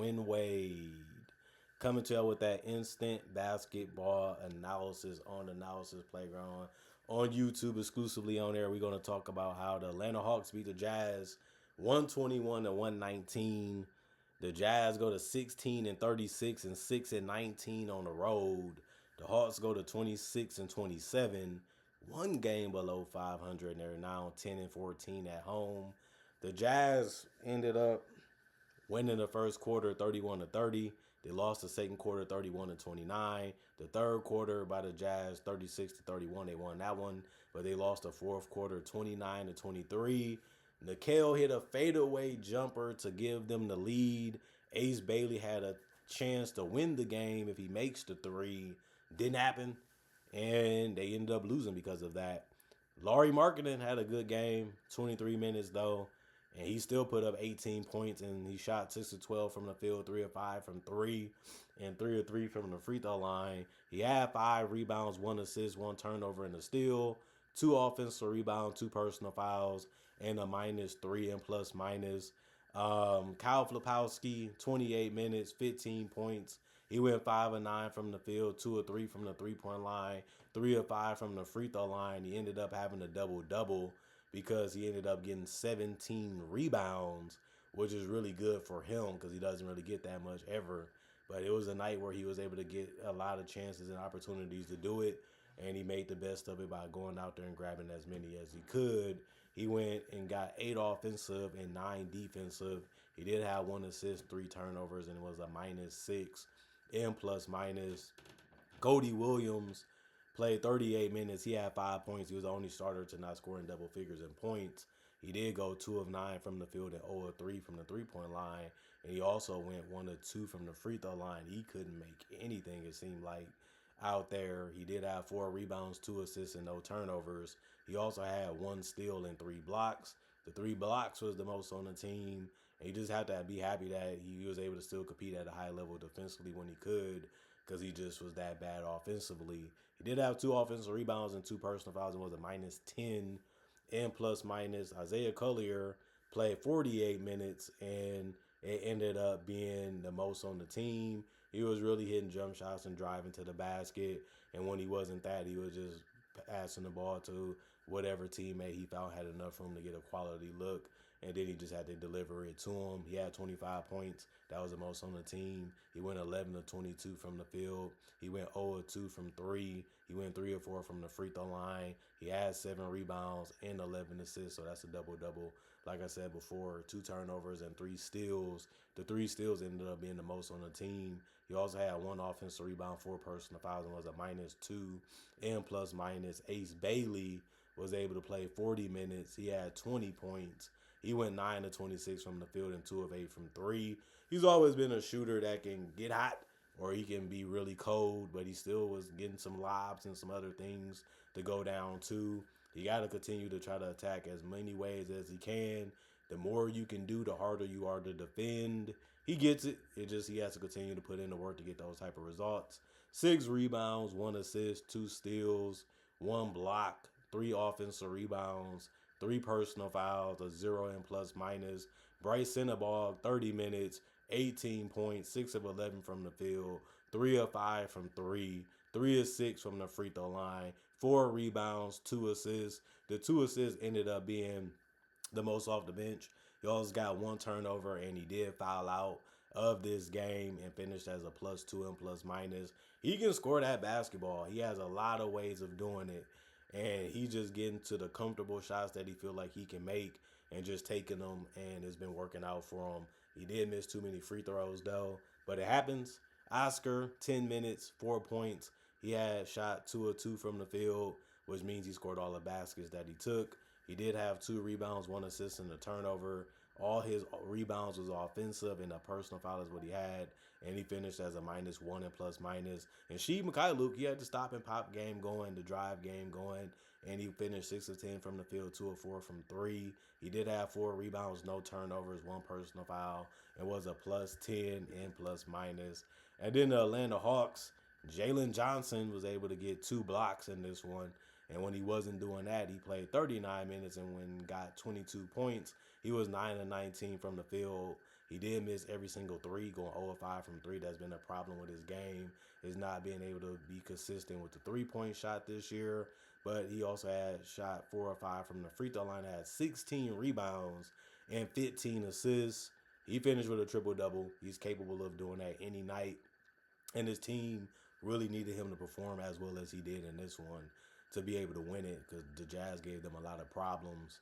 Dwayne Wade. Coming to you with that instant basketball analysis on the Analysis Playground on YouTube exclusively on there. We're going to talk about how the Atlanta Hawks beat the Jazz 121 to 119. The Jazz go to 16 and 36 and 6 and 19 on the road. The Hawks go to 26 and 27, one game below 500, and they're now 10 and 14 at home. The Jazz ended up winning the first quarter 31 to 30. They lost the second quarter 31 to 29. The third quarter by the Jazz 36 to 31. They won that one, but they lost the fourth quarter 29 to 23. Nickeil hit a fadeaway jumper to give them the lead. Ace Bailey had a chance to win the game if he makes the three. Didn't happen, and they ended up losing because of that. Lauri Markkanen had a good game, 23 minutes though, and he still put up 18 points, and he shot 6 of 12 from the field, 3 of 5 from 3, and 3 of 3 from the free throw line. He had 5 rebounds, 1 assist, 1 turnover, and a steal, 2 offensive rebounds, 2 personal fouls, and a -3 and plus minus. Kyle Flipowski, 28 minutes, 15 points. He went 5 of 9 from the field, 2 of 3 from the three-point line, 3 of 5 from the free throw line. He ended up having a double-double because he ended up getting 17 rebounds, which is really good for him because he doesn't really get that much ever. But it was a night where he was able to get a lot of chances and opportunities to do it, and he made the best of it by going out there and grabbing as many as he could. He went and got 8 offensive and 9 defensive. He did have 1 assist, 3 turnovers, and it was a -6 and plus minus. Cody Williams played 38 minutes. He had 5 points. He was the only starter to not score in double figures in points. He did go 2 of 9 from the field and 0 of 3 from the three-point line. And he also went 1 of 2 from the free throw line. He couldn't make anything, it seemed like, out there. He did have 4 rebounds, 2 assists, and no turnovers. He also had 1 steal and 3 blocks. The 3 blocks was the most on the team. And you just have to be happy that he was able to still compete at a high level defensively when he could, because he just was that bad offensively. He did have 2 offensive rebounds and 2 personal fouls and was a -10 and plus minus. Isaiah Collier played 48 minutes, and it ended up being the most on the team. He was really hitting jump shots and driving to the basket, and when he wasn't that, he was just passing the ball to whatever teammate he found had enough room to get a quality look, and then he just had to deliver it to him. He had 25 points. That was the most on the team. He went 11 of 22 from the field. He went 0 of 2 from 3. He went 3 of 4 from the free throw line. He had 7 rebounds and 11 assists, so that's a double-double. Like I said before, 2 turnovers and 3 steals. The 3 steals ended up being the most on the team. He also had 1 offensive rebound, 4 personal fouls, and was a -2 and plus minus. Ace Bailey was able to play 40 minutes. He had 20 points. He went 9 of 26 from the field and 2 of 8 from 3. He's always been a shooter that can get hot or he can be really cold, but he still was getting some lobs and some other things to go down too. You got to continue to try to attack as many ways as he can. The more you can do, the harder you are to defend. He gets it. He has to continue to put in the work to get those type of results. 6 rebounds, 1 assist, 2 steals, 1 block, 3 offensive rebounds, 3 personal fouls, a 0 and plus minus. Bryce Cinnabog, 30 minutes, 18 points, 6 of 11 from the field, 3 of 5 from 3, 3 of 6 from the free throw line, 4 rebounds, 2 assists. The 2 assists ended up being the most off the bench. He also got 1 turnover, and he did foul out of this game and finished as a +2 and plus minus. He can score that basketball. He has a lot of ways of doing it, and he's just getting to the comfortable shots that he feel like he can make and just taking them, and it's been working out for him. He did miss too many free throws, though, but it happens. Oscar, 10 minutes, 4 points. He had shot 2 of 2 from the field, which means he scored all the baskets that he took. He did have 2 rebounds, 1 assist, and a turnover. All his rebounds was offensive, and a personal foul is what he had. And he finished as a -1 and plus minus. And Sheed Mykhailiuk, he had the stop and pop game going, the drive game going. And he finished 6 of 10 from the field, 2 of 4 from 3. He did have 4 rebounds, no turnovers, 1 personal foul. It was a +10 and plus minus. And then the Atlanta Hawks, Jalen Johnson was able to get 2 blocks in this one. And when he wasn't doing that, he played 39 minutes and when got 22 points. He was 9 of 19 from the field. He did miss every single three, going 0 of 5 from three. That's been a problem with his game, is not being able to be consistent with the 3-point shot this year. But he also had shot 4 or 5 from the free throw line, had 16 rebounds and 15 assists. He finished with a triple double. He's capable of doing that any night. And his team really needed him to perform as well as he did in this one to be able to win it because the Jazz gave them a lot of problems.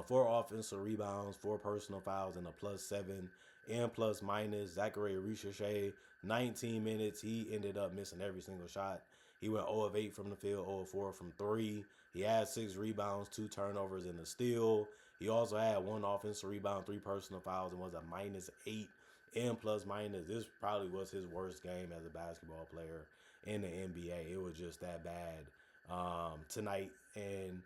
4 offensive rebounds, 4 personal fouls, and a +7 and plus minus. Zachary Ricochet, 19 minutes. He ended up missing every single shot. He went 0 of 8 from the field, 0 of 4 from three. He had 6 rebounds, 2 turnovers, and a steal. He also had 1 offensive rebound, 3 personal fouls, and was a -8 and plus minus. This probably was his worst game as a basketball player in the NBA. It was just that bad tonight. And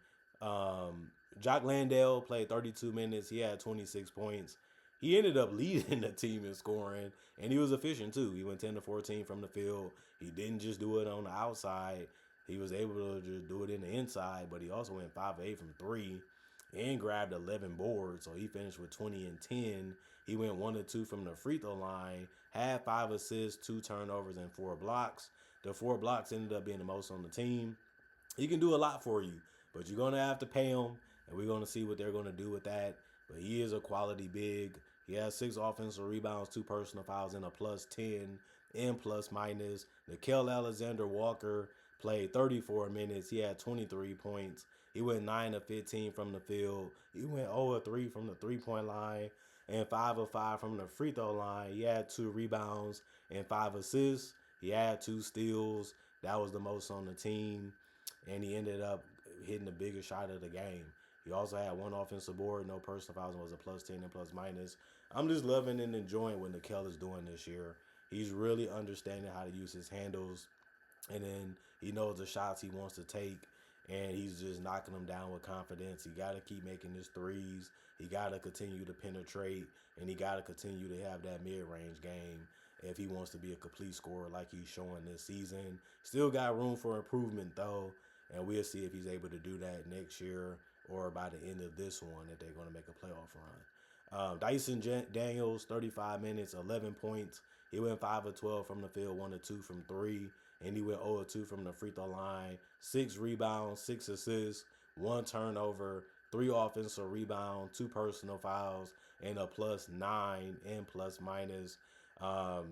Jock Landale played 32 minutes. He had 26 points. He ended up leading the team in scoring, and he was efficient too. He went 10 to 14 from the field. He didn't just do it on the outside. He was able to just do it in the inside, but he also went 5 of 8 from three and grabbed 11 boards. So he finished with 20 and 10. He went 1 of 2 from the free throw line, had 5 assists, 2 turnovers, and 4 blocks. The 4 blocks ended up being the most on the team. He can do a lot for you, but you're going to have to pay him, and we're going to see what they're going to do with that. But he is a quality big. He has 6 offensive rebounds, 2 personal fouls, and a +10 and plus minus. Nickeil Alexander Walker played 34 minutes. He had 23 points. He went 9 of 15 from the field. He went 0 of 3 from the 3-point line and 5 of 5 from the free throw line. He had 2 rebounds and 5 assists. He had 2 steals. That was the most on the team. And he ended up hitting the biggest shot of the game. He also had 1 offensive board, no personal fouls, and was a +10 and plus minus. I'm just loving and enjoying what Nickeil is doing this year. He's really understanding how to use his handles, and then he knows the shots he wants to take, and he's just knocking them down with confidence. He got to keep making his threes. He got to continue to penetrate, and he got to continue to have that mid-range game if he wants to be a complete scorer like he's showing this season. Still got room for improvement, though, and we'll see if he's able to do that next year or by the end of this one if they're going to make a playoff run. Dyson Daniels, 35 minutes, 11 points. He went 5 of 12 from the field, 1 of 2 from three, and he went 0 of 2 from the free throw line. 6 rebounds, 6 assists, 1 turnover, 3 offensive rebounds, 2 personal fouls, and a +9 and plus minus.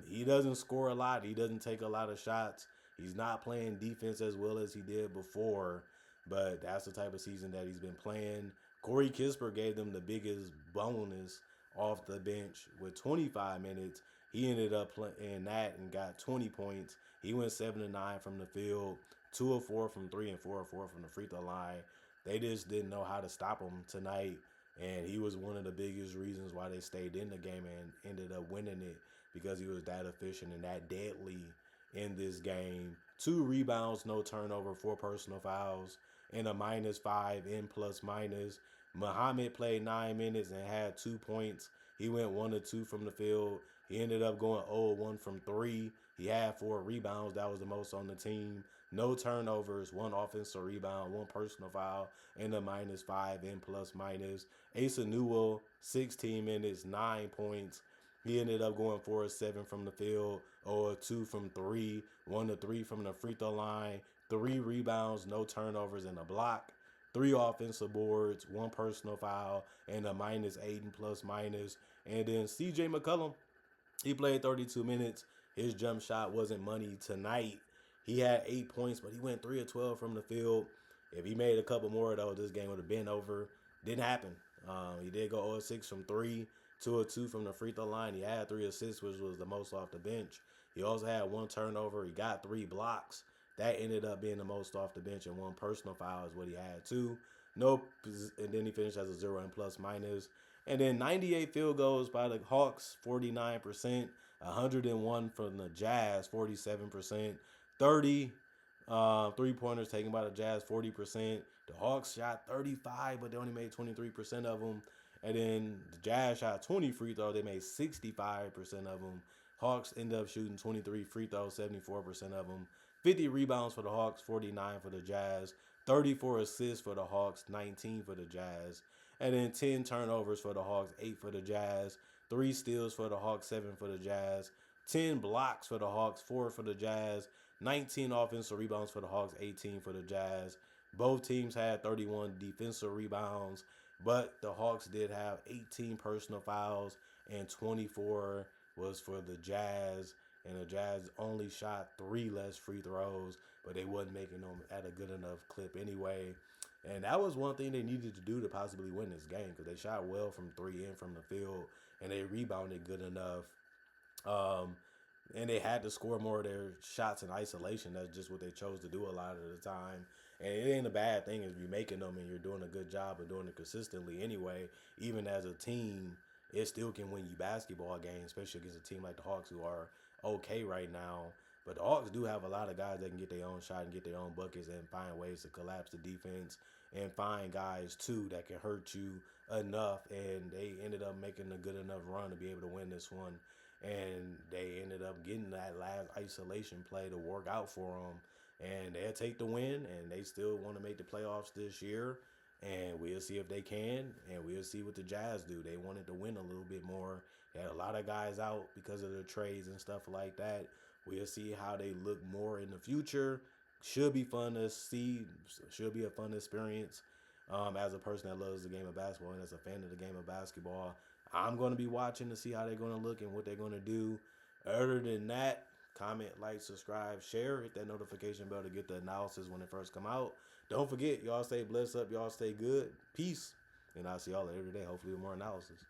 He doesn't score a lot. He doesn't take a lot of shots. He's not playing defense as well as he did before, but that's the type of season that he's been playing. Corey Kispert gave them the biggest bonus off the bench with 25 minutes. He ended up playing that and got 20 points. He went 7 of 9 from the field, 2 of 4 from three, and 4 of 4 from the free throw line. They just didn't know how to stop him tonight, and he was one of the biggest reasons why they stayed in the game and ended up winning it because he was that efficient and that deadly in this game. 2 rebounds, no turnover, 4 personal fouls, and a -5 in plus minus. Muhammad played 9 minutes and had 2 points. He went 1 of 2 from the field. He ended up going 0 of 1 from three. He had 4 rebounds. That was the most on the team. No turnovers, 1 offensive rebound, 1 personal foul, and a -5 in plus minus. Asa Newell, 16 minutes, 9 points. He ended up going 4 of 7 from the field, 0 of 2 from three, 1 of 3 from the free throw line, 3 rebounds, no turnovers, and a block. 3 offensive boards, 1 personal foul, and a -8 in plus minus. And then CJ McCollum, he played 32 minutes. His jump shot wasn't money tonight. He had 8 points, but he went 3 of 12 from the field. If he made a couple more, though, this game would have been over. Didn't happen. He did go 0 of 6 from three, 2 of 2 from the free throw line. He had 3 assists, which was the most off the bench. He also had 1 turnover. He got 3 blocks. That ended up being the most off the bench, and 1 personal foul is what he had too. Nope. And then he finished as a 0 and plus minus. And then 98 field goals by the Hawks, 49%. 101 from the Jazz, 47%. 30 3-pointers taken by the Jazz, 40%. The Hawks shot 35, but they only made 23% of them. And then the Jazz shot 20 free throws. They made 65% of them. Hawks ended up shooting 23 free throws, 74% of them. 50 rebounds for the Hawks, 49 for the Jazz. 34 assists for the Hawks, 19 for the Jazz. And then 10 turnovers for the Hawks, 8 for the Jazz. 3 steals for the Hawks, 7 for the Jazz. 10 blocks for the Hawks, 4 for the Jazz. 19 offensive rebounds for the Hawks, 18 for the Jazz. Both teams had 31 defensive rebounds, but the Hawks did have 18 personal fouls and 24 was for the Jazz. And the Jazz only shot 3 less free throws, but they wasn't making them at a good enough clip anyway. And that was one thing they needed to do to possibly win this game because they shot well from 3 and from the field, and they rebounded good enough. Um, and they had to score more of their shots in isolation. That's just what they chose to do a lot of the time. And it ain't a bad thing if you're making them and you're doing a good job of doing it consistently anyway. Even as a team, it still can win you basketball games, especially against a team like the Hawks who are okay right now. But the Hawks do have a lot of guys that can get their own shot and get their own buckets and find ways to collapse the defense and find guys, too, that can hurt you enough. And they ended up making a good enough run to be able to win this one. And they ended up getting that last isolation play to work out for them. And they'll take the win, and they still want to make the playoffs this year. And we'll see if they can, and we'll see what the Jazz do. They wanted to win a little bit more. They had a lot of guys out because of the trades and stuff like that. We'll see how they look more in the future. Should be fun to see. Should be a fun experience. As a person that loves the game of basketball and as a fan of the game of basketball, I'm going to be watching to see how they're going to look and what they're going to do. Other than that, comment, like, subscribe, share, hit that notification bell to get the analysis when it first come out. Don't forget, y'all stay blessed up, y'all stay good. Peace. And I'll see y'all later today, hopefully with more analysis.